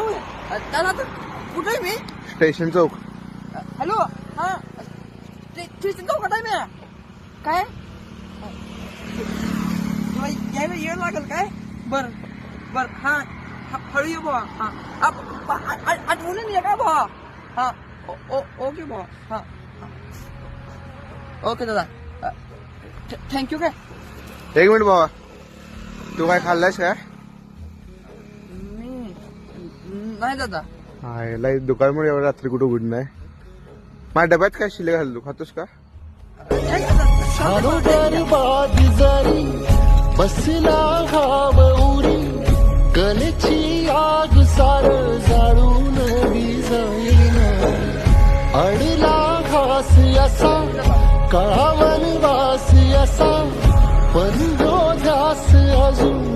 होय दादा आता कुठे आहे मी? स्टेशन चौक. हॅलो हा स्टेशन चौकात आहे मी. काय तुला यायला येऊ लागेल काय? बर बर हा हळू ये भावा. हा आठवून ये का भावा? हा ओके भावा. हा ओके दादा थँक्यू. काय एक मिनिट बाबा, तू काय खाल्लास काय? मी नाही दादा. याला दुकानमुळे एवढं रात्री कुठं उघड नाही. माझ्या डब्यात काय शिले घाल, तू खातोस का? बरबाद जरी बसला घाव उरी, कलेची आग सार जाळून विझाईन. अडला घास असा काळा वनवास असा, पण जो ध्यास अजून